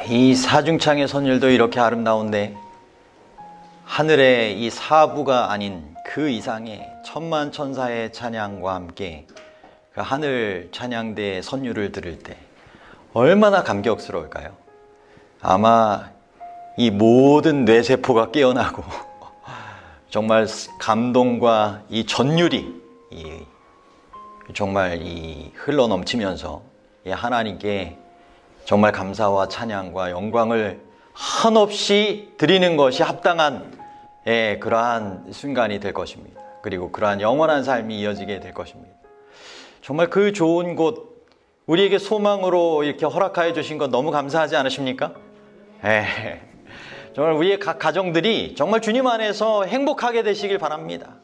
이 사중창의 선율도 이렇게 아름다운데 하늘의 이 사부가 아닌 그 이상의 천만 천사의 찬양과 함께 그 하늘 찬양대의 선율을 들을 때 얼마나 감격스러울까요? 아마 이 모든 뇌세포가 깨어나고 정말 감동과 이 전율이 정말 흘러넘치면서 하나님께 정말 감사와 찬양과 영광을 한없이 드리는 것이 합당한 그러한 순간이 될 것입니다. 그리고 그러한 영원한 삶이 이어지게 될 것입니다. 정말 그 좋은 곳, 우리에게 소망으로 이렇게 허락하여 주신 것 너무 감사하지 않으십니까? 정말 우리의 각 가정들이 정말 주님 안에서 행복하게 되시길 바랍니다.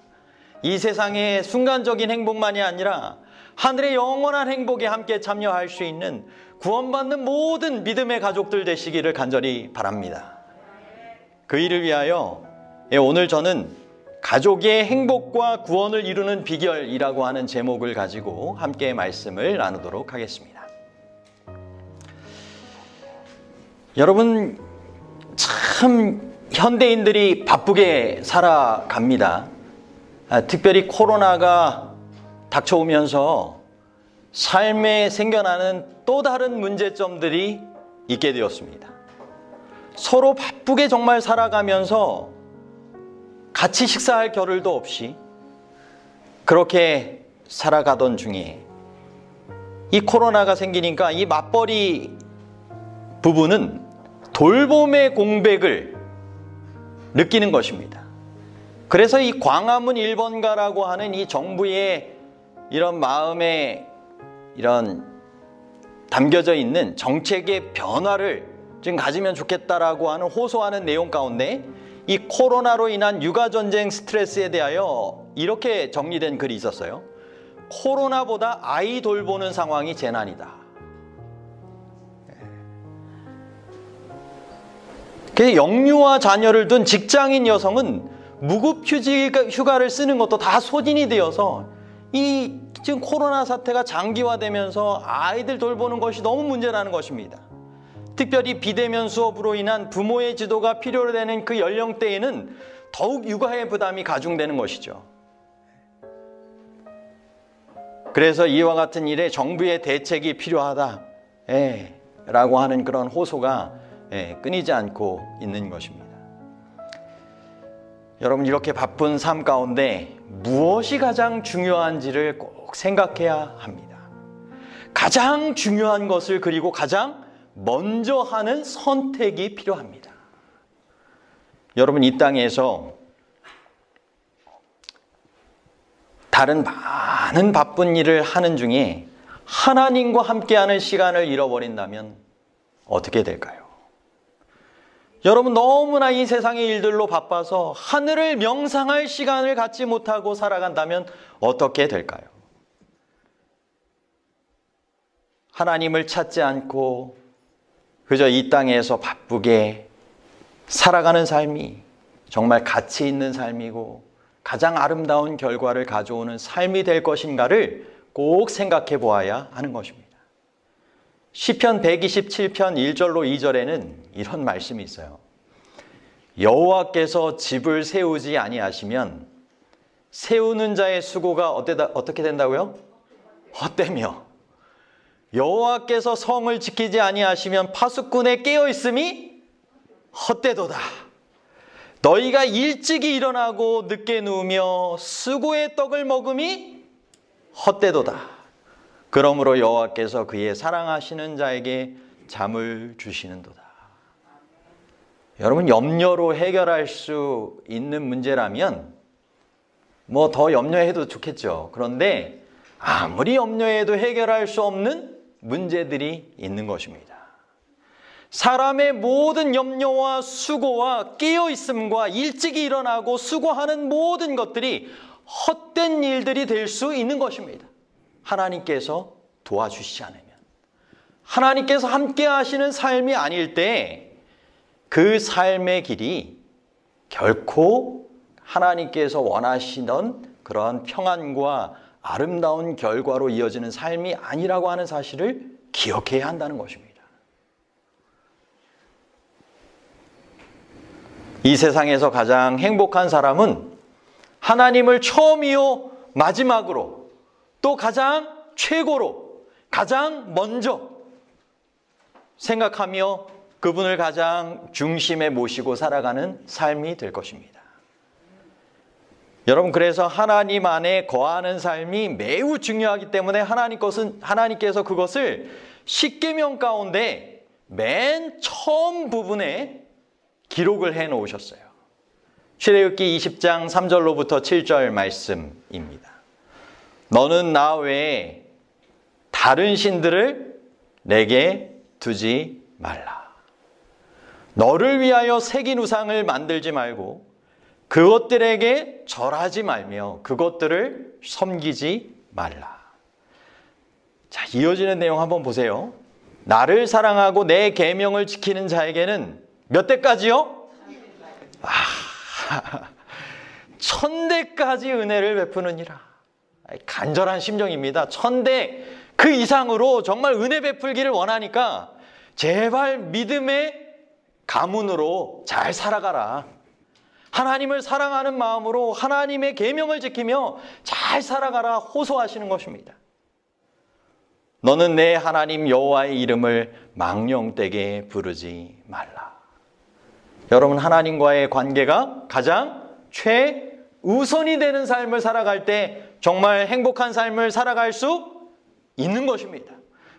이 세상의 순간적인 행복만이 아니라 하늘의 영원한 행복에 함께 참여할 수 있는 구원받는 모든 믿음의 가족들 되시기를 간절히 바랍니다. 그 일을 위하여 오늘 저는 가족의 행복과 구원을 이루는 비결이라고 하는 제목을 가지고 함께 말씀을 나누도록 하겠습니다. 여러분, 참 현대인들이 바쁘게 살아갑니다. 특별히 코로나가 닥쳐오면서 삶에 생겨나는 또 다른 문제점들이 있게 되었습니다. 서로 바쁘게 정말 살아가면서 같이 식사할 겨를도 없이 그렇게 살아가던 중에 이 코로나가 생기니까 이 맞벌이 부부는 돌봄의 공백을 느끼는 것입니다. 그래서 이 광화문 1번가라고 하는 이 정부의 이런 마음에 이런 담겨져 있는 정책의 변화를 좀 가지면 좋겠다라고 하는 호소하는 내용 가운데 이 코로나로 인한 육아전쟁 스트레스에 대하여 이렇게 정리된 글이 있었어요. 코로나보다 아이 돌보는 상황이 재난이다. 그래서 영유아 자녀를 둔 직장인 여성은 무급 휴가를 쓰는 것도 다 소진이 되어서 이 지금 코로나 사태가 장기화되면서 아이들 돌보는 것이 너무 문제라는 것입니다. 특별히 비대면 수업으로 인한 부모의 지도가 필요로 되는 그 연령대에는 더욱 육아의 부담이 가중되는 것이죠. 그래서 이와 같은 일에 정부의 대책이 필요하다 라고 하는 그런 호소가 끊이지 않고 있는 것입니다. 여러분, 이렇게 바쁜 삶 가운데 무엇이 가장 중요한지를 꼭 생각해야 합니다. 가장 중요한 것을 그리고 가장 먼저 하는 선택이 필요합니다. 여러분, 이 땅에서 다른 많은 바쁜 일을 하는 중에 하나님과 함께하는 시간을 잃어버린다면 어떻게 될까요? 여러분, 너무나 이 세상의 일들로 바빠서 하늘을 명상할 시간을 갖지 못하고 살아간다면 어떻게 될까요? 하나님을 찾지 않고 그저 이 땅에서 바쁘게 살아가는 삶이 정말 가치 있는 삶이고 가장 아름다운 결과를 가져오는 삶이 될 것인가를 꼭 생각해 보아야 하는 것입니다. 시편 127편 1절로 2절에는 이런 말씀이 있어요. 여호와께서 집을 세우지 아니하시면 세우는 자의 수고가 어떻게 된다고요? 헛되며 여호와께서 성을 지키지 아니하시면 파수꾼의 깨어있음이 헛되도다. 너희가 일찍이 일어나고 늦게 누우며 수고의 떡을 먹음이 헛되도다. 그러므로 여호와께서 그의 사랑하시는 자에게 잠을 주시는도다. 여러분, 염려로 해결할 수 있는 문제라면 뭐 더 염려해도 좋겠죠. 그런데 아무리 염려해도 해결할 수 없는 문제들이 있는 것입니다. 사람의 모든 염려와 수고와 깨어있음과 일찍이 일어나고 수고하는 모든 것들이 헛된 일들이 될 수 있는 것입니다. 하나님께서 도와주시지 않으면, 하나님께서 함께 하시는 삶이 아닐 때 그 삶의 길이 결코 하나님께서 원하시던 그러한 평안과 아름다운 결과로 이어지는 삶이 아니라고 하는 사실을 기억해야 한다는 것입니다. 이 세상에서 가장 행복한 사람은 하나님을 처음이요 마지막으로 또 가장 최고로 가장 먼저 생각하며 그분을 가장 중심에 모시고 살아가는 삶이 될 것입니다. 여러분, 그래서 하나님 안에 거하는 삶이 매우 중요하기 때문에 하나님께서 그것을 십계명 가운데 맨 처음 부분에 기록을 해 놓으셨어요. 출애굽기 20장 3절로부터 7절 말씀입니다. 너는 나 외에 다른 신들을 내게 두지 말라. 너를 위하여 새긴 우상을 만들지 말고 그것들에게 절하지 말며 그것들을 섬기지 말라. 자, 이어지는 내용 한번 보세요. 나를 사랑하고 내 계명을 지키는 자에게는 몇 대까지요? 1000대까지 은혜를 베푸느니라. 간절한 심정입니다. 1000대 그 이상으로 정말 은혜 베풀기를 원하니까 제발 믿음의 가문으로 잘 살아가라. 하나님을 사랑하는 마음으로 하나님의 계명을 지키며 잘 살아가라 호소하시는 것입니다. 너는 내 하나님 여호와의 이름을 망령되게 부르지 말라. 여러분, 하나님과의 관계가 가장 최우선이 되는 삶을 살아갈 때 정말 행복한 삶을 살아갈 수 있는 것입니다.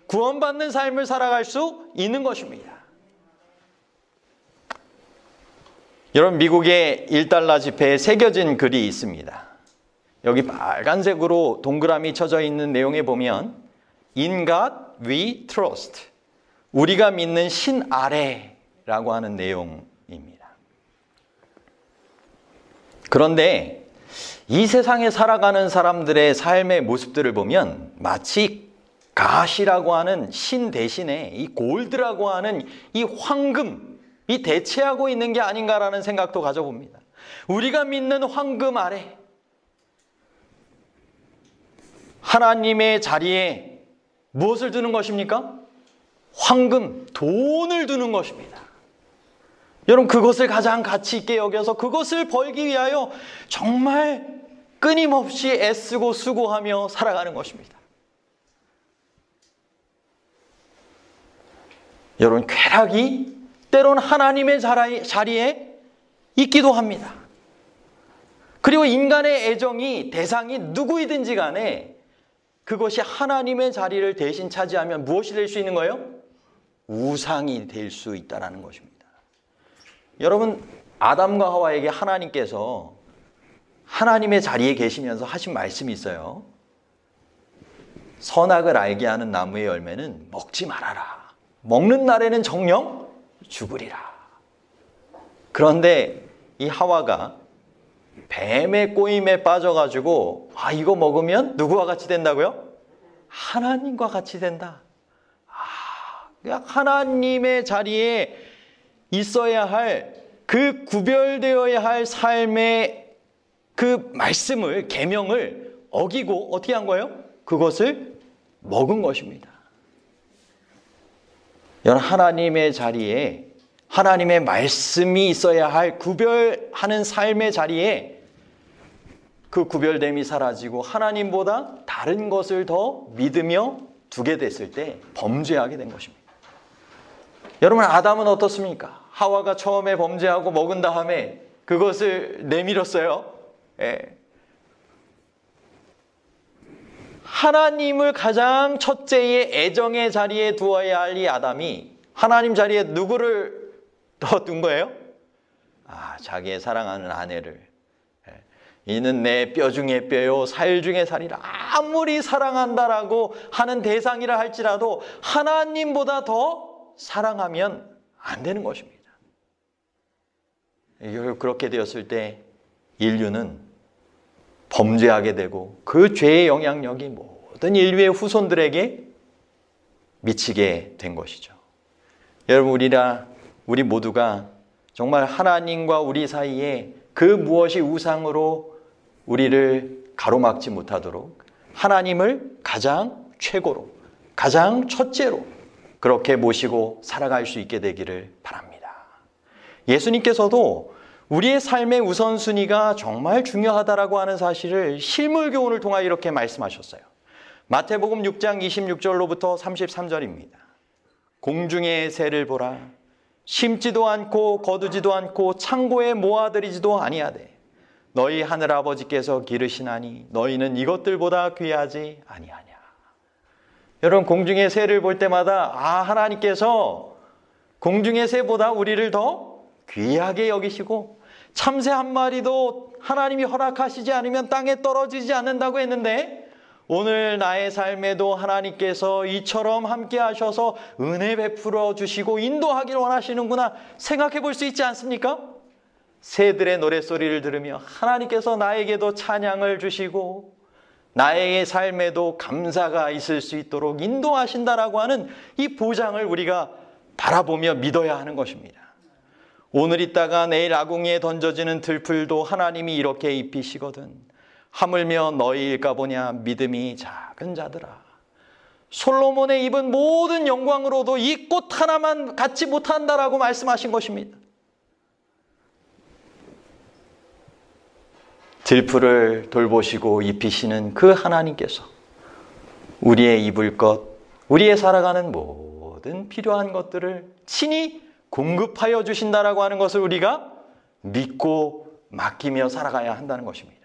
구원받는 삶을 살아갈 수 있는 것입니다. 여러분, 미국의 1달러 지폐에 새겨진 글이 있습니다. 여기 빨간색으로 동그라미 쳐져 있는 내용에 보면 In God we trust. 우리가 믿는 신 아래라고 하는 내용입니다. 그런데 이 세상에 살아가는 사람들의 삶의 모습들을 보면 마치 갓이라고 하는 신 대신에 이 골드라고 하는 이 황금이 대체하고 있는 게 아닌가라는 생각도 가져봅니다. 우리가 믿는 황금 아래 하나님의 자리에 무엇을 두는 것입니까? 황금, 돈을 두는 것입니다. 여러분, 그것을 가장 가치 있게 여겨서 그것을 벌기 위하여 정말 끊임없이 애쓰고 수고하며 살아가는 것입니다. 여러분, 쾌락이 때론 하나님의 자리에 있기도 합니다. 그리고 인간의 애정이 대상이 누구이든지 간에 그것이 하나님의 자리를 대신 차지하면 무엇이 될 수 있는 거예요? 우상이 될 수 있다는 것입니다. 여러분, 아담과 하와에게 하나님께서 하나님의 자리에 계시면서 하신 말씀이 있어요. 선악을 알게 하는 나무의 열매는 먹지 말아라. 먹는 날에는 정녕 죽으리라. 그런데 이 하와가 뱀의 꼬임에 빠져가지고 이거 먹으면 누구와 같이 된다고요? 하나님과 같이 된다. 하나님의 자리에 있어야 할 그 구별되어야 할 삶의 그 말씀을, 계명을 어기고 어떻게 한 거예요? 그것을 먹은 것입니다. 여러분, 하나님의 자리에 하나님의 말씀이 있어야 할 구별하는 삶의 자리에 그 구별됨이 사라지고 하나님보다 다른 것을 더 믿으며 두게 됐을 때 범죄하게 된 것입니다. 여러분, 아담은 어떻습니까? 하와가 처음에 범죄하고 먹은 다음에 그것을 내밀었어요. 하나님을 가장 첫째의 애정의 자리에 두어야 할 이 아담이 하나님 자리에 누구를 더 둔 거예요? 자기의 사랑하는 아내를. 이는 내 뼈 중에 뼈요 살 중에 살이라. 아무리 사랑한다라고 하는 대상이라 할지라도 하나님보다 더 사랑하면 안 되는 것입니다. 그렇게 되었을 때 인류는 범죄하게 되고 그 죄의 영향력이 모든 인류의 후손들에게 미치게 된 것이죠. 여러분, 우리 모두가 정말 하나님과 우리 사이에 그 무엇이 우상으로 우리를 가로막지 못하도록 하나님을 가장 최고로, 가장 첫째로 그렇게 모시고 살아갈 수 있게 되기를 바랍니다. 예수님께서도 우리의 삶의 우선순위가 정말 중요하다라고 하는 사실을 실물 교훈을 통하여 이렇게 말씀하셨어요. 마태복음 6장 26절로부터 33절입니다. 공중의 새를 보라. 심지도 않고 거두지도 않고 창고에 모아들이지도 아니하되 너희 하늘아버지께서 기르시나니 너희는 이것들보다 귀하지 아니하냐. 여러분, 공중의 새를 볼 때마다 하나님께서 공중의 새보다 우리를 더 귀하게 여기시고 참새 한 마리도 하나님이 허락하시지 않으면 땅에 떨어지지 않는다고 했는데, 오늘 나의 삶에도 하나님께서 이처럼 함께 하셔서 은혜 베풀어 주시고 인도하기를 원하시는구나 생각해 볼 수 있지 않습니까? 새들의 노랫소리를 들으며 하나님께서 나에게도 찬양을 주시고 나의 삶에도 감사가 있을 수 있도록 인도하신다라고 하는 이 보장을 우리가 바라보며 믿어야 하는 것입니다. 오늘 있다가 내일 아궁이에 던져지는 들풀도 하나님이 이렇게 입히시거든 하물며 너희일까 보냐 믿음이 작은 자들아. 솔로몬의 입은 모든 영광으로도 이 꽃 하나만 갖지 못한다라고 말씀하신 것입니다. 들풀을 돌보시고 입히시는 그 하나님께서 우리의 입을 것, 우리의 살아가는 모든 필요한 것들을 친히 공급하여 주신다라고 하는 것을 우리가 믿고 맡기며 살아가야 한다는 것입니다.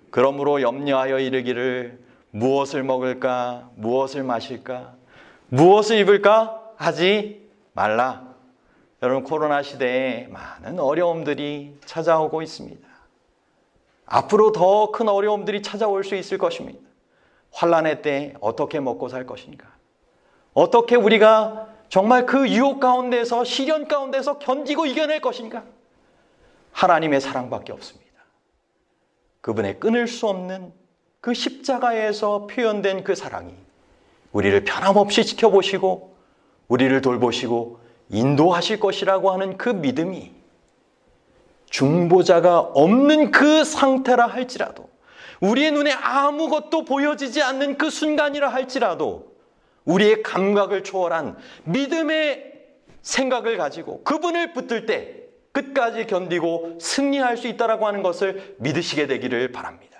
그러므로 염려하여 이르기를 무엇을 먹을까, 무엇을 마실까, 무엇을 입을까 하지 말라. 여러분, 코로나 시대에 많은 어려움들이 찾아오고 있습니다. 앞으로 더 큰 어려움들이 찾아올 수 있을 것입니다. 환난의 때 어떻게 먹고 살 것인가? 어떻게 우리가 정말 그 유혹 가운데서, 시련 가운데서 견디고 이겨낼 것인가? 하나님의 사랑밖에 없습니다. 그분의 끊을 수 없는 그 십자가에서 표현된 그 사랑이 우리를 변함없이 지켜보시고 우리를 돌보시고 인도하실 것이라고 하는 그 믿음이 중보자가 없는 그 상태라 할지라도, 우리의 눈에 아무것도 보여지지 않는 그 순간이라 할지라도 우리의 감각을 초월한 믿음의 생각을 가지고 그분을 붙들 때 끝까지 견디고 승리할 수 있다라고 하는 것을 믿으시게 되기를 바랍니다.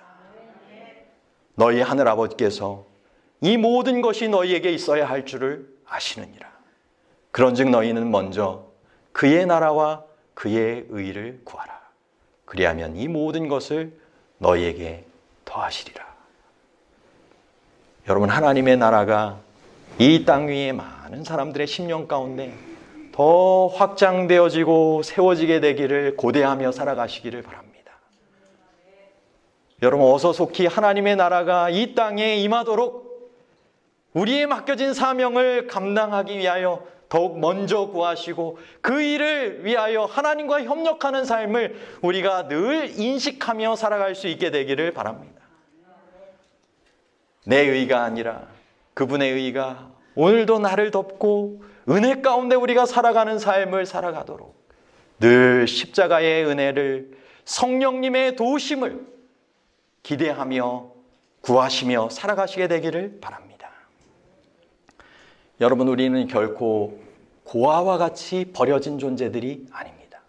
너희 하늘아버지께서 이 모든 것이 너희에게 있어야 할 줄을 아시느니라. 그런즉 너희는 먼저 그의 나라와 그의 의를 구하라. 그리하면 이 모든 것을 너희에게 더하시리라. 여러분, 하나님의 나라가 이 땅 위에 많은 사람들의 심령 가운데 더 확장되어지고 세워지게 되기를 고대하며 살아가시기를 바랍니다. 여러분, 어서 속히 하나님의 나라가 이 땅에 임하도록 우리의 맡겨진 사명을 감당하기 위하여 더욱 먼저 구하시고 그 일을 위하여 하나님과 협력하는 삶을 우리가 늘 인식하며 살아갈 수 있게 되기를 바랍니다. 내 의가 아니라 그분의 의가 오늘도 나를 덮고 은혜 가운데 우리가 살아가는 삶을 살아가도록 늘 십자가의 은혜를, 성령님의 도우심을 기대하며 구하시며 살아가시게 되기를 바랍니다. 여러분, 우리는 결코 고아와 같이 버려진 존재들이 아닙니다.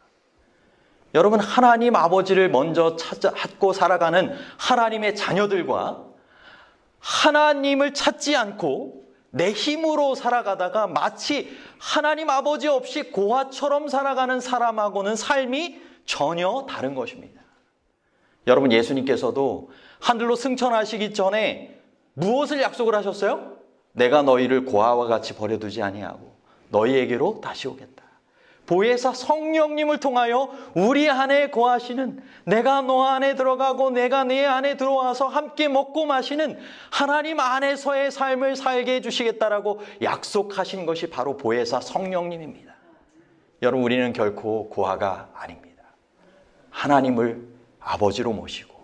여러분, 하나님 아버지를 먼저 찾고 살아가는 하나님의 자녀들과 하나님을 찾지 않고 내 힘으로 살아가다가 마치 하나님 아버지 없이 고아처럼 살아가는 사람하고는 삶이 전혀 다른 것입니다. 여러분, 예수님께서도 하늘로 승천하시기 전에 무엇을 약속을 하셨어요? 내가 너희를 고아와 같이 버려두지 아니하고 너희에게로 다시 오겠다. 보혜사 성령님을 통하여 우리 안에 거하시는, 내가 너 안에 들어가고 내가 네 안에 들어와서 함께 먹고 마시는 하나님 안에서의 삶을 살게 해주시겠다라고 약속하신 것이 바로 보혜사 성령님입니다. 여러분, 우리는 결코 고아가 아닙니다. 하나님을 아버지로 모시고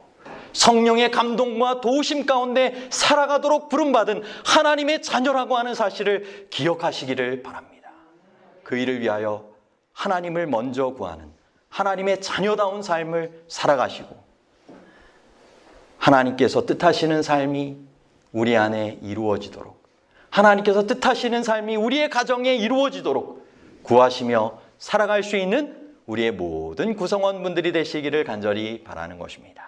성령의 감동과 도우심 가운데 살아가도록 부름받은 하나님의 자녀라고 하는 사실을 기억하시기를 바랍니다. 그 일을 위하여 하나님을 먼저 구하는 하나님의 자녀다운 삶을 살아가시고 하나님께서 뜻하시는 삶이 우리 안에 이루어지도록, 하나님께서 뜻하시는 삶이 우리의 가정에 이루어지도록 구하시며 살아갈 수 있는 우리의 모든 구성원분들이 되시기를 간절히 바라는 것입니다.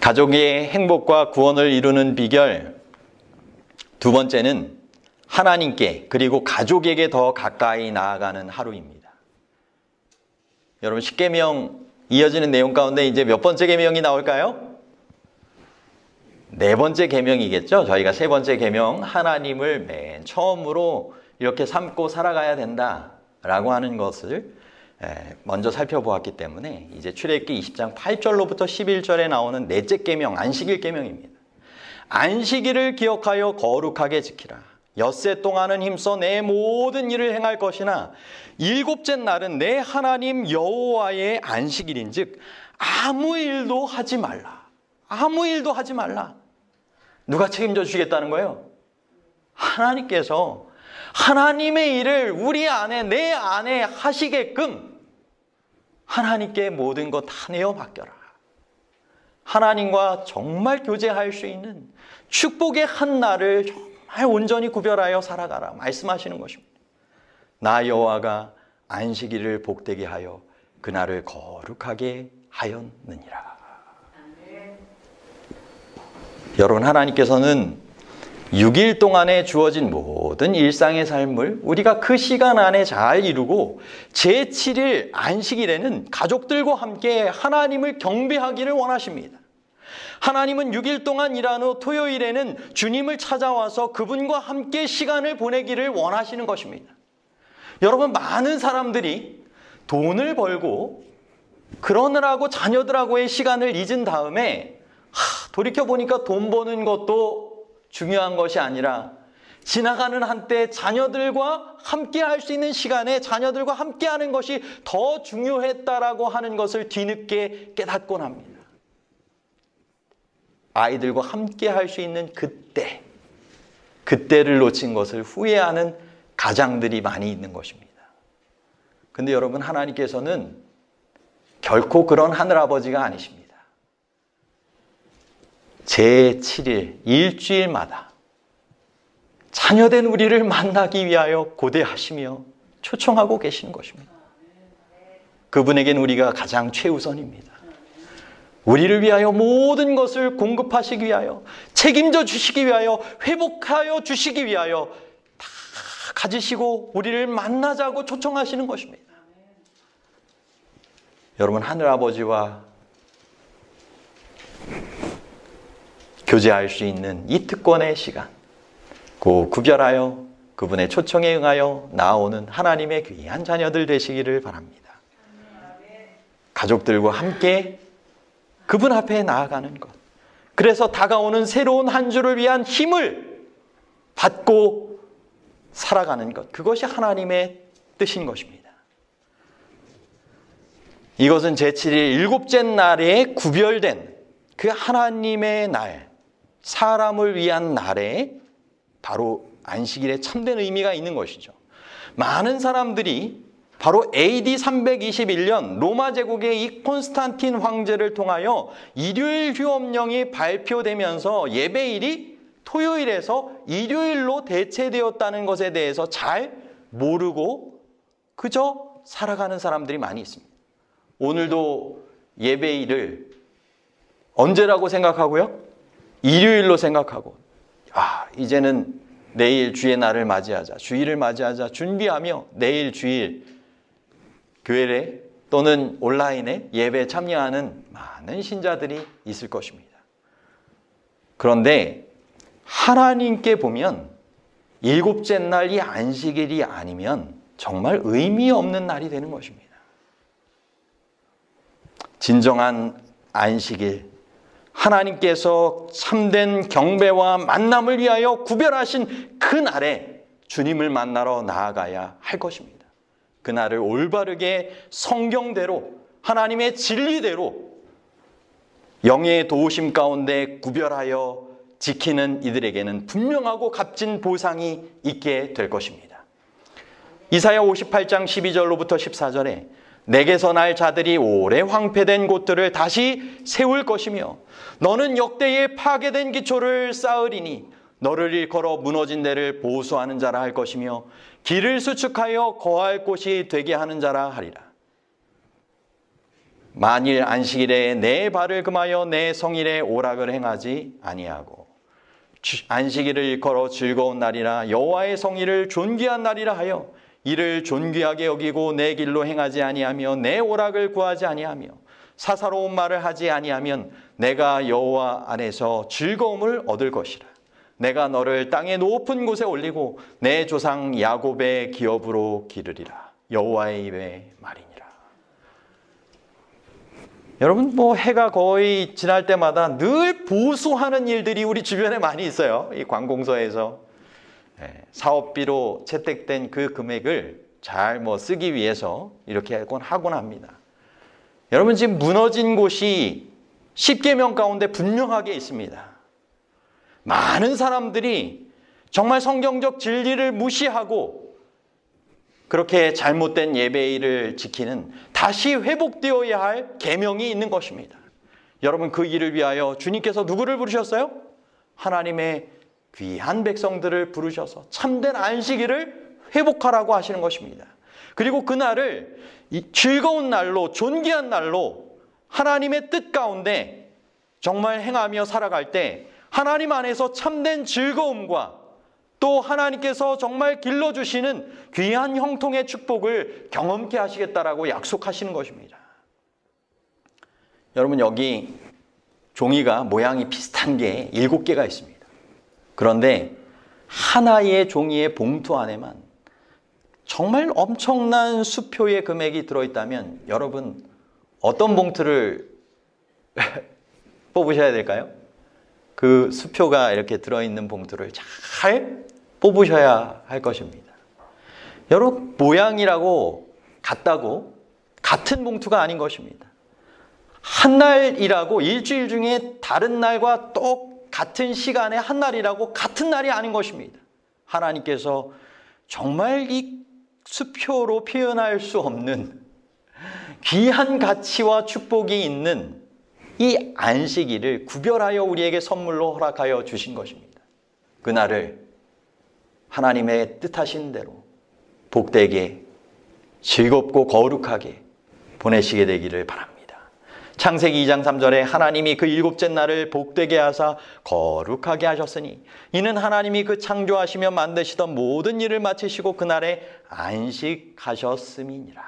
가족의 행복과 구원을 이루는 비결, 두 번째는 하나님께 그리고 가족에게 더 가까이 나아가는 하루입니다. 여러분, 십계명 이어지는 내용 가운데 이제 몇 번째 계명이 나올까요? 네 번째 계명이겠죠. 저희가 세 번째 계명, 하나님을 맨 처음으로 이렇게 삼고 살아가야 된다라고 하는 것을 먼저 살펴보았기 때문에 이제 출애굽기 20장 8절로부터 11절에 나오는 넷째 계명, 안식일 계명입니다. 안식일을 기억하여 거룩하게 지키라. 엿새 동안은 힘써 내 모든 일을 행할 것이나 일곱째 날은 내 하나님 여호와의 안식일인즉 아무 일도 하지 말라. 아무 일도 하지 말라. 누가 책임져 주시겠다는 거예요? 하나님께서 하나님의 일을 우리 안에, 내 안에 하시게끔 하나님께 모든 것 다 내어 맡겨라. 하나님과 정말 교제할 수 있는 축복의 한 날을 정말 온전히 구별하여 살아가라 말씀하시는 것입니다. 나 여호와가 안식일을 복되게 하여 그날을 거룩하게 하였느니라. 여러분, 하나님께서는 6일 동안에 주어진 모든 일상의 삶을 우리가 그 시간 안에 잘 이루고 제7일 안식일에는 가족들과 함께 하나님을 경배하기를 원하십니다. 하나님은 6일 동안 일한 후 토요일에는 주님을 찾아와서 그분과 함께 시간을 보내기를 원하시는 것입니다. 여러분, 많은 사람들이 돈을 벌고 그러느라고 자녀들하고의 시간을 잊은 다음에 돌이켜보니까 돈 버는 것도 중요한 것이 아니라 지나가는 한때 자녀들과 함께 할 수 있는 시간에 자녀들과 함께 하는 것이 더 중요했다라고 하는 것을 뒤늦게 깨닫곤 합니다. 아이들과 함께 할 수 있는 그때를 놓친 것을 후회하는 가장들이 많이 있는 것입니다. 근데 여러분, 하나님께서는 결코 그런 하늘아버지가 아니십니다. 제7일 일주일마다 자녀된 우리를 만나기 위하여 고대하시며 초청하고 계시는 것입니다. 그분에겐 우리가 가장 최우선입니다. 우리를 위하여 모든 것을 공급하시기 위하여, 책임져 주시기 위하여, 회복하여 주시기 위하여 다 가지시고 우리를 만나자고 초청하시는 것입니다. 여러분, 하늘아버지와 교제할 수 있는 이 특권의 시간, 그 구별하여 그분의 초청에 응하여 나오는 하나님의 귀한 자녀들 되시기를 바랍니다. 가족들과 함께 그분 앞에 나아가는 것, 그래서 다가오는 새로운 한 주를 위한 힘을 받고 살아가는 것, 그것이 하나님의 뜻인 것입니다. 이것은 제7일 일곱째 날에 구별된 그 하나님의 날, 사람을 위한 날에 바로 안식일에 참된 의미가 있는 것이죠. 많은 사람들이 바로 AD 321년 로마 제국의 이 콘스탄틴 황제를 통하여 일요일 휴업령이 발표되면서 예배일이 토요일에서 일요일로 대체되었다는 것에 대해서 잘 모르고 그저 살아가는 사람들이 많이 있습니다. 오늘도 예배일을 언제라고 생각하고요? 일요일로 생각하고, 이제는 내일 주의 날을 맞이하자, 주일을 맞이하자 준비하며 내일 주일 교회에 또는 온라인에 예배에 참여하는 많은 신자들이 있을 것입니다. 그런데 하나님께 보면 일곱째 날이 안식일이 아니면 정말 의미 없는 날이 되는 것입니다. 진정한 안식일, 하나님께서 참된 경배와 만남을 위하여 구별하신 그 날에 주님을 만나러 나아가야 할 것입니다. 그 날을 올바르게 성경대로, 하나님의 진리대로 영의 도우심 가운데 구별하여 지키는 이들에게는 분명하고 값진 보상이 있게 될 것입니다. 이사야 58장 12절로부터 14절에 내게서 날 자들이 오래 황폐된 곳들을 다시 세울 것이며 너는 역대의 파괴된 기초를 쌓으리니 너를 일컬어 무너진 데를 보수하는 자라 할 것이며 길을 수축하여 거할 곳이 되게 하는 자라 하리라. 만일 안식일에 내 발을 금하여 내 성일에 오락을 행하지 아니하고 안식일을 일컬어 즐거운 날이라 여호와의 성일을 존귀한 날이라 하여 이를 존귀하게 여기고 내 길로 행하지 아니하며 내 오락을 구하지 아니하며 사사로운 말을 하지 아니하면 내가 여호와 안에서 즐거움을 얻을 것이라. 내가 너를 땅의 높은 곳에 올리고 내 조상 야곱의 기업으로 기르리라. 여호와의 입의 말이니라. 여러분, 해가 거의 지날 때마다 늘 보수하는 일들이 우리 주변에 많이 있어요. 이 관공서에서 사업비로 채택된 그 금액을 잘 쓰기 위해서 이렇게 하곤 합니다. 여러분, 지금 무너진 곳이 10계명 가운데 분명하게 있습니다. 많은 사람들이 정말 성경적 진리를 무시하고 그렇게 잘못된 예배일을 지키는 다시 회복되어야 할 계명이 있는 것입니다. 여러분, 그 일을 위하여 주님께서 누구를 부르셨어요? 하나님의 귀한 백성들을 부르셔서 참된 안식일을 회복하라고 하시는 것입니다. 그리고 그날을 즐거운 날로, 존귀한 날로 하나님의 뜻 가운데 정말 행하며 살아갈 때 하나님 안에서 참된 즐거움과 또 하나님께서 정말 길러주시는 귀한 형통의 축복을 경험케 하시겠다라고 약속하시는 것입니다. 여러분, 여기 종이가 모양이 비슷한 게 7개가 있습니다. 그런데 하나의 종이의 봉투 안에만 정말 엄청난 수표의 금액이 들어있다면 여러분, 어떤 봉투를 뽑으셔야 될까요? 그 수표가 이렇게 들어있는 봉투를 잘 뽑으셔야 할 것입니다. 여러분, 모양이라고 같다고 같은 봉투가 아닌 것입니다. 한 날이라고 일주일 중에 다른 날과 똑같은 시간에 한 날이라고 같은 날이 아닌 것입니다. 하나님께서 정말 이 수표로 표현할 수 없는 귀한 가치와 축복이 있는 이 안식일을 구별하여 우리에게 선물로 허락하여 주신 것입니다. 그날을 하나님의 뜻하신 대로 복되게 즐겁고 거룩하게 보내시게 되기를 바랍니다. 창세기 2장 3절에 하나님이 그 7째 날을 복되게 하사 거룩하게 하셨으니 이는 하나님이 그 창조하시며 만드시던 모든 일을 마치시고 그날에 안식하셨음이니라.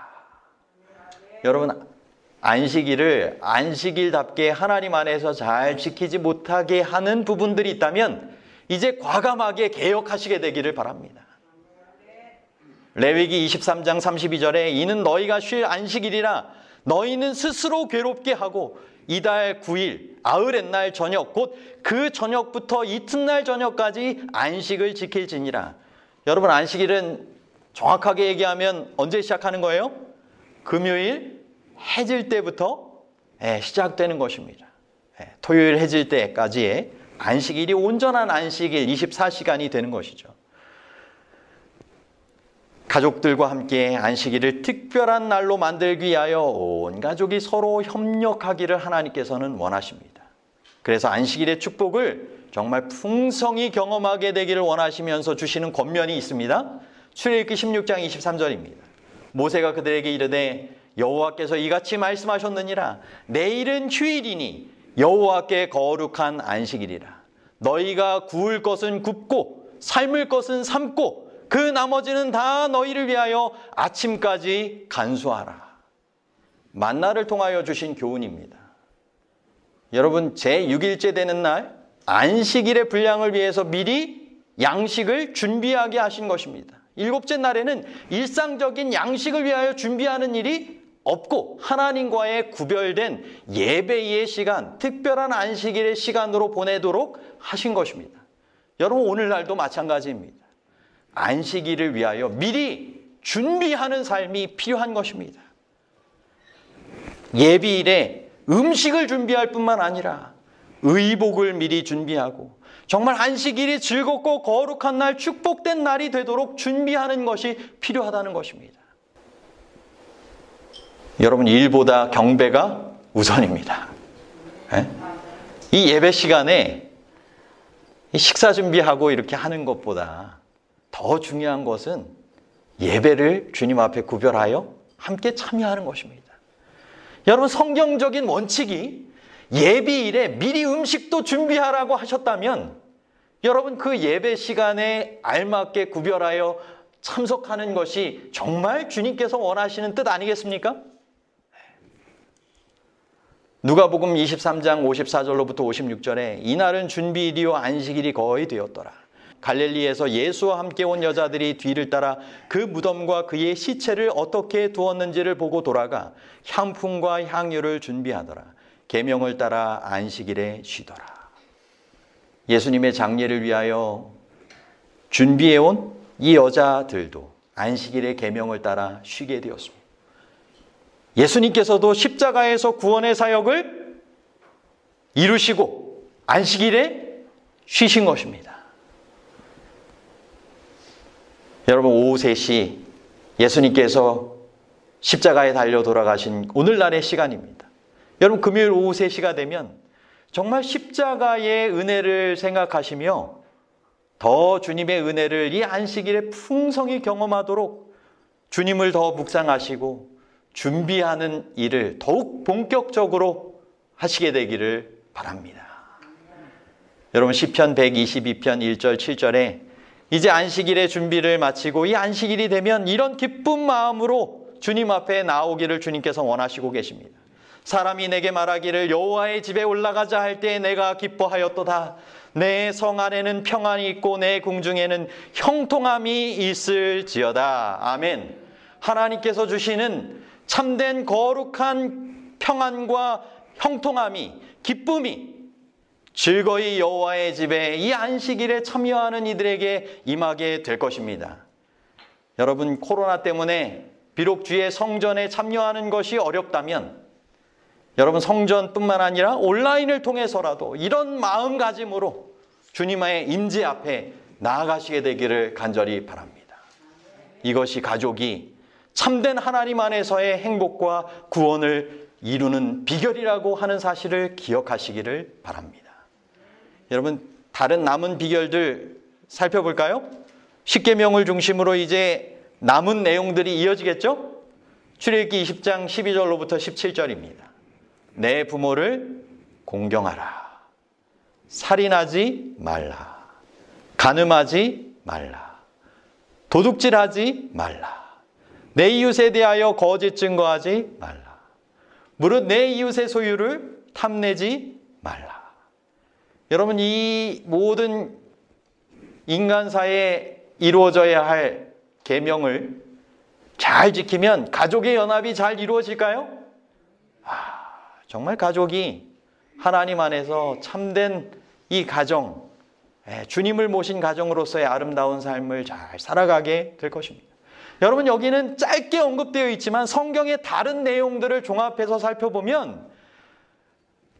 여러분, 안식일을 안식일답게 하나님 안에서 잘 지키지 못하게 하는 부분들이 있다면 이제 과감하게 개혁하시게 되기를 바랍니다. 레위기 23장 32절에 이는 너희가 쉴 안식일이라 너희는 스스로 괴롭게 하고 이달 9일 아흐렛날 저녁 곧 그 저녁부터 이튿날 저녁까지 안식을 지킬지니라. 여러분, 안식일은 정확하게 얘기하면 언제 시작하는 거예요? 금요일 해질 때부터 시작되는 것입니다. 토요일 해질 때까지의 안식일이 온전한 안식일 24시간이 되는 것이죠. 가족들과 함께 안식일을 특별한 날로 만들기 위하여 온 가족이 서로 협력하기를 하나님께서는 원하십니다. 그래서 안식일의 축복을 정말 풍성히 경험하게 되기를 원하시면서 주시는 권면이 있습니다. 출애굽기 16장 23절입니다. 모세가 그들에게 이르되 여호와께서 이같이 말씀하셨느니라. 내일은 휴일이니 여호와께 거룩한 안식일이라. 너희가 구울 것은 굽고 삶을 것은 삶고 그 나머지는 다 너희를 위하여 아침까지 간수하라. 만나를 통하여 주신 교훈입니다. 여러분, 제6일째 되는 날 안식일의 분량을 위해서 미리 양식을 준비하게 하신 것입니다. 7째 날에는 일상적인 양식을 위하여 준비하는 일이 없고 하나님과의 구별된 예배의 시간, 특별한 안식일의 시간으로 보내도록 하신 것입니다. 여러분, 오늘날도 마찬가지입니다. 안식일을 위하여 미리 준비하는 삶이 필요한 것입니다. 예비일에 음식을 준비할 뿐만 아니라 의복을 미리 준비하고 정말 안식일이 즐겁고 거룩한 날, 축복된 날이 되도록 준비하는 것이 필요하다는 것입니다. 여러분, 일보다 경배가 우선입니다. 이 예배 시간에 식사 준비하고 이렇게 하는 것보다 더 중요한 것은 예배를 주님 앞에 구별하여 함께 참여하는 것입니다. 여러분, 성경적인 원칙이 예비일에 미리 음식도 준비하라고 하셨다면 여러분, 그 예배 시간에 알맞게 구별하여 참석하는 것이 정말 주님께서 원하시는 뜻 아니겠습니까? 누가복음 23장 54절로부터 56절에 이날은 준비일이요 안식일이 거의 되었더라. 갈릴리에서 예수와 함께 온 여자들이 뒤를 따라 그 무덤과 그의 시체를 어떻게 두었는지를 보고 돌아가 향품과 향유를 준비하더라. 계명을 따라 안식일에 쉬더라. 예수님의 장례를 위하여 준비해온 이 여자들도 안식일의 계명을 따라 쉬게 되었습니다. 예수님께서도 십자가에서 구원의 사역을 이루시고 안식일에 쉬신 것입니다. 여러분, 오후 3시 예수님께서 십자가에 달려 돌아가신 오늘날의 시간입니다. 여러분, 금요일 오후 3시가 되면 정말 십자가의 은혜를 생각하시며 더 주님의 은혜를 이 안식일에 풍성히 경험하도록 주님을 더 묵상하시고 준비하는 일을 더욱 본격적으로 하시게 되기를 바랍니다. 여러분, 시편 122편 1절 7절에 이제 안식일의 준비를 마치고 이 안식일이 되면 이런 기쁜 마음으로 주님 앞에 나오기를 주님께서 원하시고 계십니다. 사람이 내게 말하기를 여호와의 집에 올라가자 할 때 내가 기뻐하였도다. 내 성 안에는 평안이 있고 내 궁중에는 형통함이 있을지어다. 아멘. 하나님께서 주시는 참된 거룩한 평안과 형통함이, 기쁨이 즐거이 여호와의 집에 이 안식일에 참여하는 이들에게 임하게 될 것입니다. 여러분, 코로나 때문에 비록 주의 성전에 참여하는 것이 어렵다면 여러분, 성전뿐만 아니라 온라인을 통해서라도 이런 마음가짐으로 주님의 임재 앞에 나아가시게 되기를 간절히 바랍니다. 이것이 가족이 참된 하나님 안에서의 행복과 구원을 이루는 비결이라고 하는 사실을 기억하시기를 바랍니다. 여러분, 다른 남은 비결들 살펴볼까요? 십계명을 중심으로 이제 남은 내용들이 이어지겠죠? 출애굽기 20장 12절로부터 17절입니다. 내 부모를 공경하라. 살인하지 말라. 간음하지 말라. 도둑질하지 말라. 내 이웃에 대하여 거짓 증거하지 말라. 무릇 내 이웃의 소유를 탐내지 말라. 여러분, 이 모든 인간사에 이루어져야 할 계명을 잘 지키면 가족의 연합이 잘 이루어질까요? 정말 가족이 하나님 안에서 참된 이 가정, 주님을 모신 가정으로서의 아름다운 삶을 잘 살아가게 될 것입니다. 여러분, 여기는 짧게 언급되어 있지만 성경의 다른 내용들을 종합해서 살펴보면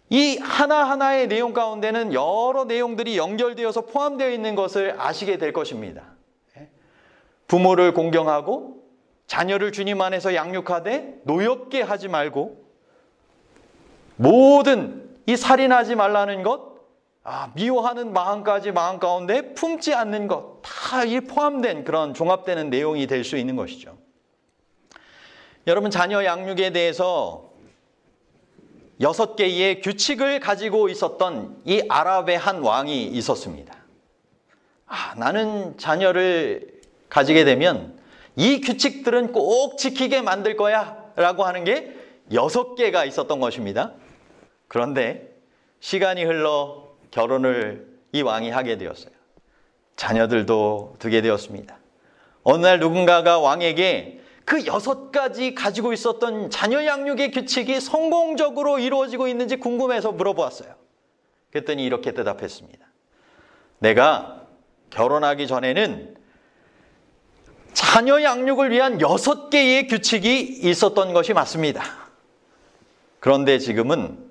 이 하나하나의 내용 가운데는 여러 내용들이 연결되어서 포함되어 있는 것을 아시게 될 것입니다. 부모를 공경하고 자녀를 주님 안에서 양육하되 노엽게 하지 말고 모든 이 살인하지 말라는 것, 미워하는 마음까지 마음 가운데 품지 않는 것, 다 이 포함된 그런 종합되는 내용이 될 수 있는 것이죠. 여러분, 자녀 양육에 대해서 6개의 규칙을 가지고 있었던 이 아랍의 한 왕이 있었습니다. 나는 자녀를 가지게 되면 이 규칙들은 꼭 지키게 만들 거야 라고 하는 게 6개가 있었던 것입니다. 그런데 시간이 흘러 결혼을 이 왕이 하게 되었어요. 자녀들도 두게 되었습니다. 어느 날 누군가가 왕에게 그 6가지 가지고 있었던 자녀 양육의 규칙이 성공적으로 이루어지고 있는지 궁금해서 물어보았어요. 그랬더니 이렇게 대답했습니다. 내가 결혼하기 전에는 자녀 양육을 위한 6개의 규칙이 있었던 것이 맞습니다. 그런데 지금은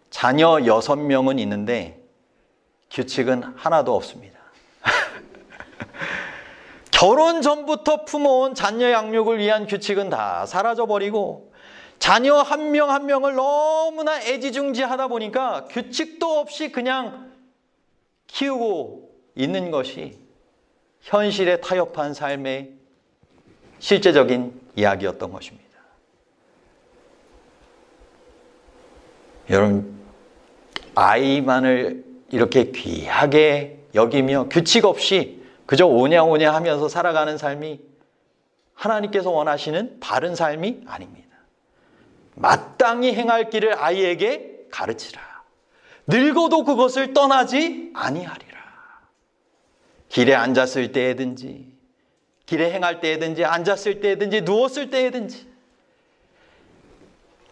자녀 6명은 있는데 규칙은 하나도 없습니다. 결혼 전부터 품어온 자녀 양육을 위한 규칙은 다 사라져버리고 자녀 한 명 한 명을 너무나 애지중지하다 보니까 규칙도 없이 그냥 키우고 있는 것이 현실에 타협한 삶의 실제적인 이야기였던 것입니다. 여러분, 아이만을 이렇게 귀하게 여기며 규칙 없이 그저 오냐오냐 하면서 살아가는 삶이 하나님께서 원하시는 바른 삶이 아닙니다. 마땅히 행할 길을 아이에게 가르치라. 늙어도 그것을 떠나지 아니하리라. 길에 앉았을 때에든지, 길에 행할 때에든지, 앉았을 때에든지, 누웠을 때에든지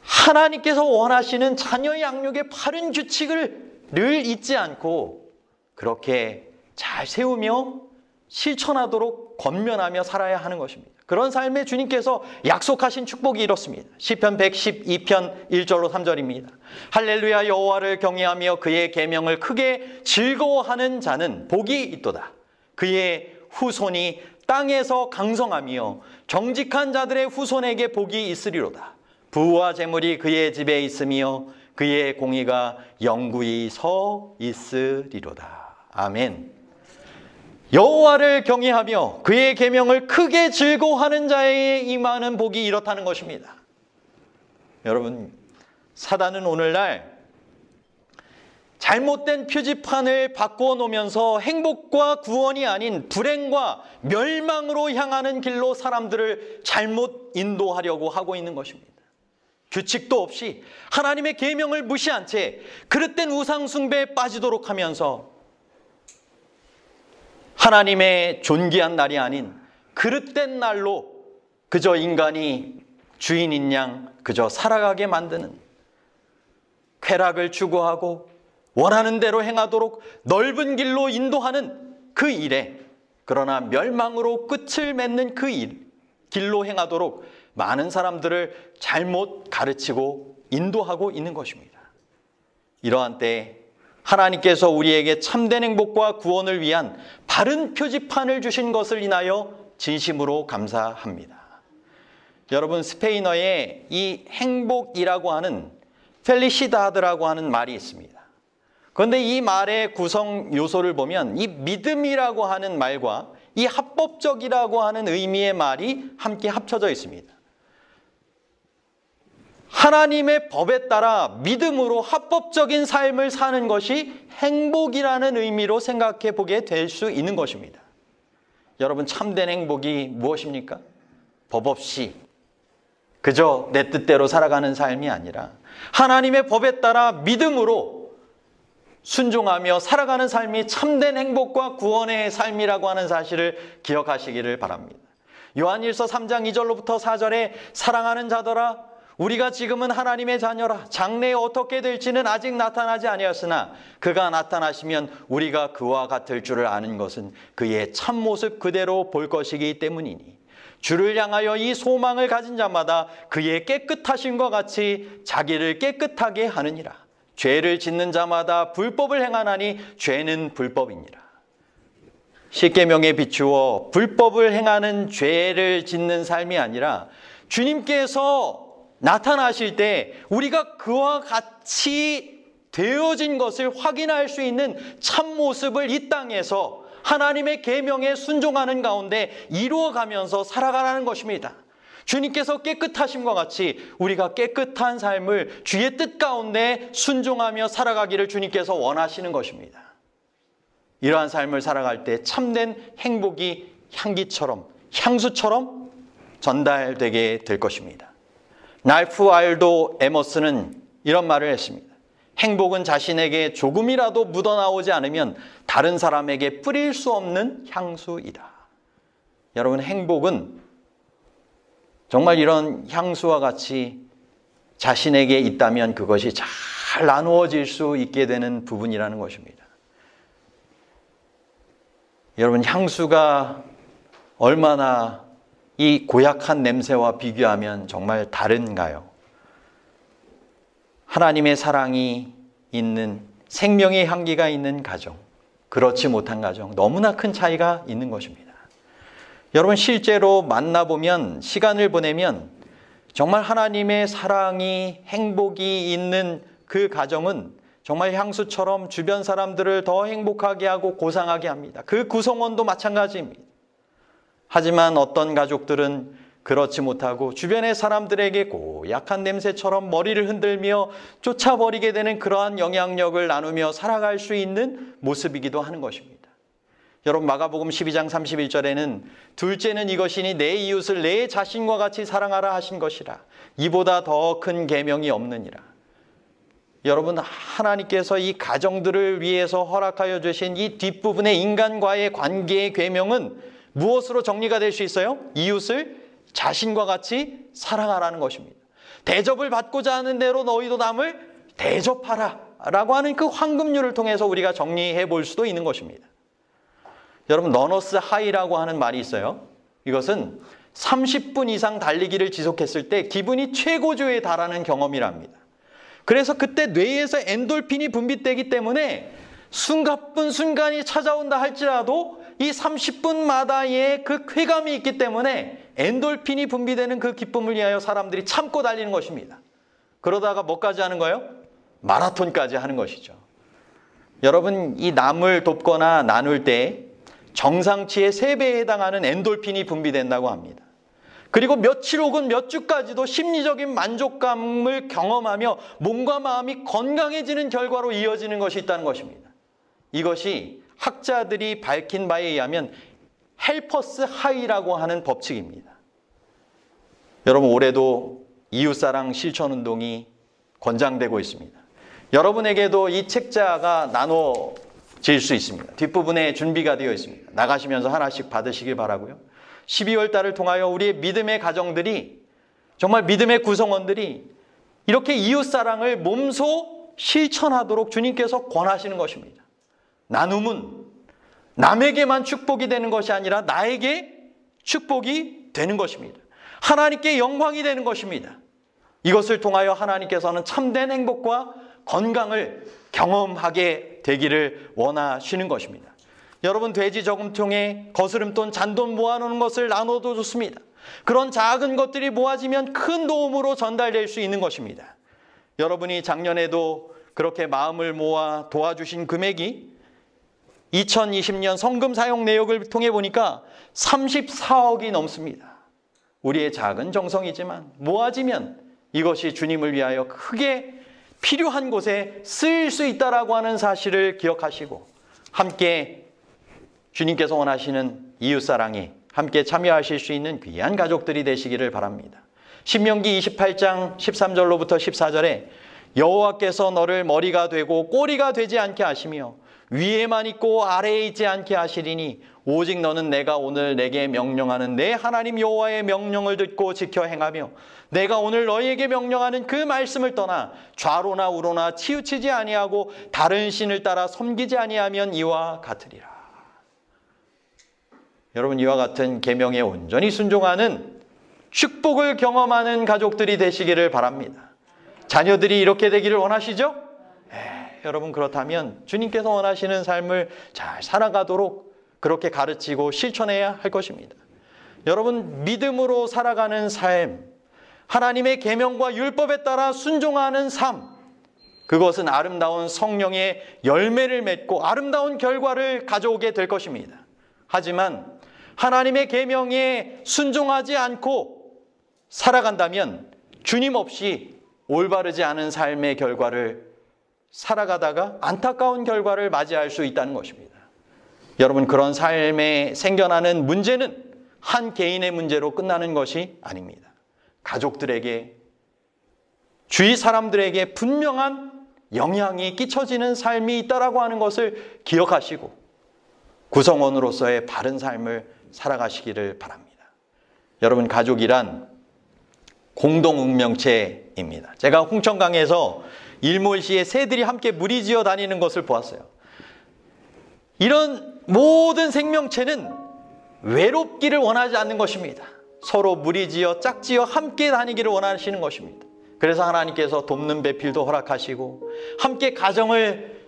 하나님께서 원하시는 자녀의 양육의 바른 규칙을 늘 잊지 않고 그렇게 잘 세우며 실천하도록 권면하며 살아야 하는 것입니다. 그런 삶에 주님께서 약속하신 축복이 이렇습니다. 시편 112편 1절로 3절입니다. 할렐루야, 여호와를 경외하며 그의 계명을 크게 즐거워하는 자는 복이 있도다. 그의 후손이 땅에서 강성하며 정직한 자들의 후손에게 복이 있으리로다. 부와 재물이 그의 집에 있으며 그의 공의가 영구히 서 있으리로다. 아멘. 여호와를 경외하며 그의 계명을 크게 즐거워하는 자에게 임하는 복이 이렇다는 것입니다. 여러분, 사단은 오늘날 잘못된 표지판을 바꾸어 놓으면서 행복과 구원이 아닌 불행과 멸망으로 향하는 길로 사람들을 잘못 인도하려고 하고 있는 것입니다. 규칙도 없이 하나님의 계명을 무시한 채 그릇된 우상 숭배에 빠지도록 하면서 하나님의 존귀한 날이 아닌 그릇된 날로 그저 인간이 주인인 양 그저 살아가게 만드는, 쾌락을 추구하고 원하는 대로 행하도록 넓은 길로 인도하는 그 일에, 그러나 멸망으로 끝을 맺는 그 길로 행하도록 많은 사람들을 잘못 가르치고 인도하고 있는 것입니다. 이러한 때에 하나님께서 우리에게 참된 행복과 구원을 위한 바른 표지판을 주신 것을 인하여 진심으로 감사합니다. 여러분, 스페인어에 이 행복이라고 하는 펠리시다드라고 하는 말이 있습니다. 그런데 이 말의 구성 요소를 보면 이 믿음이라고 하는 말과 이 합법적이라고 하는 의미의 말이 함께 합쳐져 있습니다. 하나님의 법에 따라 믿음으로 합법적인 삶을 사는 것이 행복이라는 의미로 생각해 보게 될 수 있는 것입니다. 여러분, 참된 행복이 무엇입니까? 법 없이 그저 내 뜻대로 살아가는 삶이 아니라 하나님의 법에 따라 믿음으로 순종하며 살아가는 삶이 참된 행복과 구원의 삶이라고 하는 사실을 기억하시기를 바랍니다. 요한일서 3장 2절로부터 4절에 사랑하는 자들아, 우리가 지금은 하나님의 자녀라. 장래에 어떻게 될지는 아직 나타나지 아니하였으나 그가 나타나시면 우리가 그와 같을 줄을 아는 것은 그의 참모습 그대로 볼 것이기 때문이니 주를 향하여 이 소망을 가진 자마다 그의 깨끗하심과 같이 자기를 깨끗하게 하느니라. 죄를 짓는 자마다 불법을 행하나니 죄는 불법이니라. 십계명에 비추어 불법을 행하는 죄를 짓는 삶이 아니라 주님께서 나타나실 때 우리가 그와 같이 되어진 것을 확인할 수 있는 참모습을 이 땅에서 하나님의 계명에 순종하는 가운데 이루어가면서 살아가라는 것입니다. 주님께서 깨끗하심과 같이 우리가 깨끗한 삶을 주의 뜻 가운데 순종하며 살아가기를 주님께서 원하시는 것입니다. 이러한 삶을 살아갈 때 참된 행복이 향기처럼, 향수처럼 전달되게 될 것입니다. 랄프 와일도 에머스는 이런 말을 했습니다. 행복은 자신에게 조금이라도 묻어나오지 않으면 다른 사람에게 뿌릴 수 없는 향수이다. 여러분, 행복은 정말 이런 향수와 같이 자신에게 있다면 그것이 잘 나누어질 수 있게 되는 부분이라는 것입니다. 여러분, 향수가 얼마나 이 고약한 냄새와 비교하면 정말 다른가요? 하나님의 사랑이 있는, 생명의 향기가 있는 가정, 그렇지 못한 가정, 너무나 큰 차이가 있는 것입니다. 여러분, 실제로 만나보면, 시간을 보내면 정말 하나님의 사랑이, 행복이 있는 그 가정은 정말 향수처럼 주변 사람들을 더 행복하게 하고 고상하게 합니다. 그 구성원도 마찬가지입니다. 하지만 어떤 가족들은 그렇지 못하고 주변의 사람들에게 고약한 냄새처럼 머리를 흔들며 쫓아버리게 되는 그러한 영향력을 나누며 살아갈 수 있는 모습이기도 하는 것입니다. 여러분, 마가복음 12장 31절에는 둘째는 이것이니 내 이웃을 내 자신과 같이 사랑하라 하신 것이라. 이보다 더 큰 계명이 없느니라. 여러분, 하나님께서 이 가정들을 위해서 허락하여 주신 이 뒷부분의 인간과의 관계의 계명은 무엇으로 정리가 될 수 있어요? 이웃을 자신과 같이 사랑하라는 것입니다. 대접을 받고자 하는 대로 너희도 남을 대접하라 라고 하는 그 황금률을 통해서 우리가 정리해 볼 수도 있는 것입니다. 여러분, 러너스 하이라고 하는 말이 있어요. 이것은 30분 이상 달리기를 지속했을 때 기분이 최고조에 달하는 경험이랍니다. 그래서 그때 뇌에서 엔돌핀이 분비되기 때문에 숨가쁜 순간이 찾아온다 할지라도 이 30분마다의 그 쾌감이 있기 때문에 엔돌핀이 분비되는 그 기쁨을 위하여 사람들이 참고 달리는 것입니다. 그러다가 뭐까지 하는 거예요? 마라톤까지 하는 것이죠. 여러분, 이 남을 돕거나 나눌 때 정상치의 3배에 해당하는 엔돌핀이 분비된다고 합니다. 그리고 며칠 혹은 몇 주까지도 심리적인 만족감을 경험하며 몸과 마음이 건강해지는 결과로 이어지는 것이 있다는 것입니다. 이것이 학자들이 밝힌 바에 의하면 헬퍼스 하이라고 하는 법칙입니다. 여러분, 올해도 이웃사랑 실천운동이 권장되고 있습니다. 여러분에게도 이 책자가 나눠질 수 있습니다. 뒷부분에 준비가 되어 있습니다. 나가시면서 하나씩 받으시길 바라고요. 12월 달을 통하여 우리의 믿음의 가정들이, 정말 믿음의 구성원들이 이렇게 이웃사랑을 몸소 실천하도록 주님께서 권하시는 것입니다. 나눔은 남에게만 축복이 되는 것이 아니라 나에게 축복이 되는 것입니다. 하나님께 영광이 되는 것입니다. 이것을 통하여 하나님께서는 참된 행복과 건강을 경험하게 되기를 원하시는 것입니다. 여러분, 돼지 저금통에 거스름돈, 잔돈 모아놓는 것을 나눠도 좋습니다. 그런 작은 것들이 모아지면 큰 도움으로 전달될 수 있는 것입니다. 여러분이 작년에도 그렇게 마음을 모아 도와주신 금액이 2020년 성금 사용 내역을 통해 보니까 34억이 넘습니다. 우리의 작은 정성이지만 모아지면 이것이 주님을 위하여 크게 필요한 곳에 쓰일 수 있다라고 하는 사실을 기억하시고 함께 주님께서 원하시는 이웃사랑에 함께 참여하실 수 있는 귀한 가족들이 되시기를 바랍니다. 신명기 28장 13절로부터 14절에 여호와께서 너를 머리가 되고 꼬리가 되지 않게 하시며 위에만 있고 아래에 있지 않게 하시리니 오직 너는 내가 오늘 내게 명령하는 내 하나님 여호와의 명령을 듣고 지켜 행하며 내가 오늘 너희에게 명령하는 그 말씀을 떠나 좌로나 우로나 치우치지 아니하고 다른 신을 따라 섬기지 아니하면 이와 같으리라. 여러분, 이와 같은 계명에 온전히 순종하는 축복을 경험하는 가족들이 되시기를 바랍니다. 자녀들이 이렇게 되기를 원하시죠? 여러분, 그렇다면 주님께서 원하시는 삶을 잘 살아가도록 그렇게 가르치고 실천해야 할 것입니다. 여러분, 믿음으로 살아가는 삶, 하나님의 계명과 율법에 따라 순종하는 삶, 그것은 아름다운 성령의 열매를 맺고 아름다운 결과를 가져오게 될 것입니다. 하지만 하나님의 계명에 순종하지 않고 살아간다면 주님 없이 올바르지 않은 삶의 결과를 살아가다가 안타까운 결과를 맞이할 수 있다는 것입니다. 여러분, 그런 삶에 생겨나는 문제는 한 개인의 문제로 끝나는 것이 아닙니다. 가족들에게, 주위 사람들에게 분명한 영향이 끼쳐지는 삶이 있다라고 하는 것을 기억하시고 구성원으로서의 바른 삶을 살아가시기를 바랍니다. 여러분, 가족이란 공동운명체입니다. 제가 홍천강에서 일몰시에 새들이 함께 무리지어 다니는 것을 보았어요. 이런 모든 생명체는 외롭기를 원하지 않는 것입니다. 서로 무리지어 짝지어 함께 다니기를 원하시는 것입니다. 그래서 하나님께서 돕는 배필도 허락하시고 함께 가정을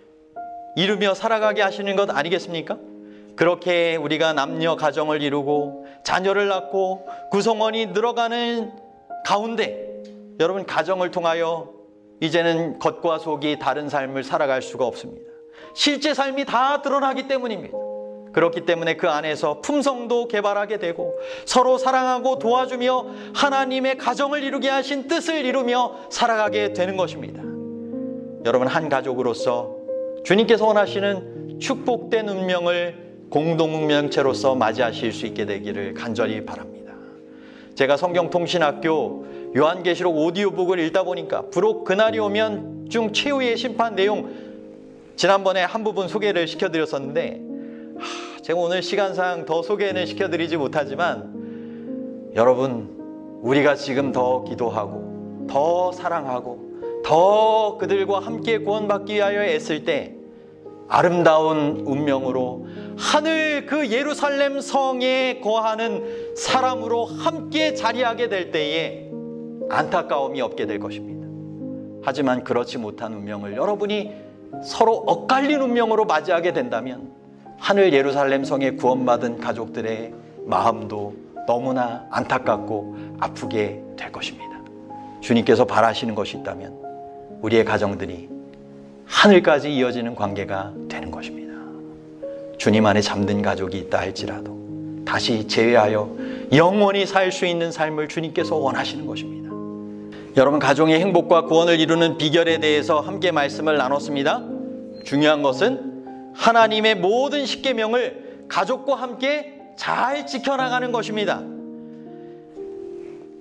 이루며 살아가게 하시는 것 아니겠습니까? 그렇게 우리가 남녀 가정을 이루고 자녀를 낳고 구성원이 늘어가는 가운데 여러분, 가정을 통하여 이제는 겉과 속이 다른 삶을 살아갈 수가 없습니다. 실제 삶이 다 드러나기 때문입니다. 그렇기 때문에 그 안에서 품성도 개발하게 되고 서로 사랑하고 도와주며 하나님의 가정을 이루게 하신 뜻을 이루며 살아가게 되는 것입니다. 여러분, 한 가족으로서 주님께서 원하시는 축복된 운명을 공동운명체로서 맞이하실 수 있게 되기를 간절히 바랍니다. 제가 성경통신학교 요한계시록 오디오북을 읽다 보니까 부록 그날이 오면 중 최후의 심판 내용, 지난번에 한 부분 소개를 시켜드렸었는데 제가 오늘 시간상 더 소개는 시켜드리지 못하지만 여러분, 우리가 지금 더 기도하고 더 사랑하고 더 그들과 함께 구원받기 위하여 애쓸 때 아름다운 운명으로 하늘 그 예루살렘 성에 거하는 사람으로 함께 자리하게 될 때에 안타까움이 없게 될 것입니다. 하지만 그렇지 못한 운명을 여러분이 서로 엇갈린 운명으로 맞이하게 된다면 하늘 예루살렘 성에 구원받은 가족들의 마음도 너무나 안타깝고 아프게 될 것입니다. 주님께서 바라시는 것이 있다면 우리의 가정들이 하늘까지 이어지는 관계가 되는 것입니다. 주님 안에 잠든 가족이 있다 할지라도 다시 재회하여 영원히 살 수 있는 삶을 주님께서 원하시는 것입니다. 여러분, 가정의 행복과 구원을 이루는 비결에 대해서 함께 말씀을 나눴습니다. 중요한 것은 하나님의 모든 십계명을 가족과 함께 잘 지켜나가는 것입니다.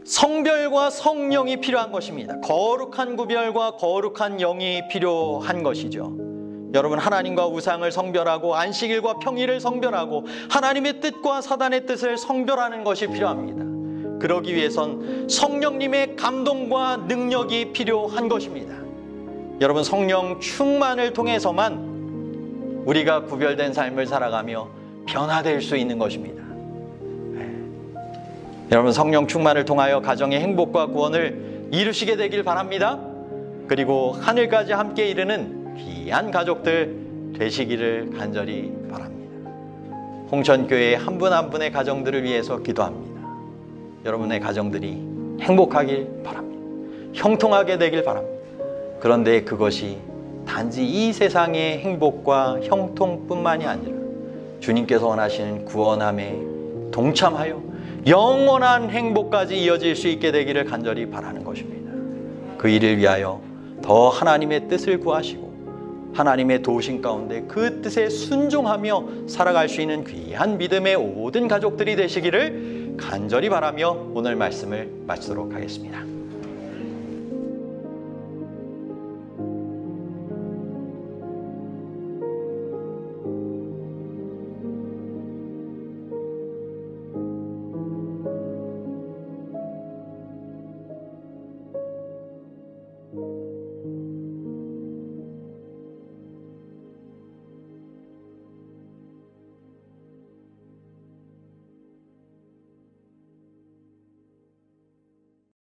성별과 성령이 필요한 것입니다. 거룩한 구별과 거룩한 영이 필요한 것이죠. 여러분, 하나님과 우상을 성별하고 안식일과 평일을 성별하고 하나님의 뜻과 사단의 뜻을 성별하는 것이 필요합니다. 그러기 위해선 성령님의 감동과 능력이 필요한 것입니다. 여러분, 성령 충만을 통해서만 우리가 구별된 삶을 살아가며 변화될 수 있는 것입니다. 여러분, 성령 충만을 통하여 가정의 행복과 구원을 이루시게 되길 바랍니다. 그리고 하늘까지 함께 이르는 귀한 가족들 되시기를 간절히 바랍니다. 홍천교회 한 분 한 분의 가정들을 위해서 기도합니다. 여러분의 가정들이 행복하길 바랍니다. 형통하게 되길 바랍니다. 그런데 그것이 단지 이 세상의 행복과 형통뿐만이 아니라 주님께서 원하시는 구원함에 동참하여 영원한 행복까지 이어질 수 있게 되기를 간절히 바라는 것입니다. 그 일을 위하여 더 하나님의 뜻을 구하시고 하나님의 도우심 가운데 그 뜻에 순종하며 살아갈 수 있는 귀한 믿음의 모든 가족들이 되시기를 간절히 바라며 오늘 말씀을 마치도록 하겠습니다.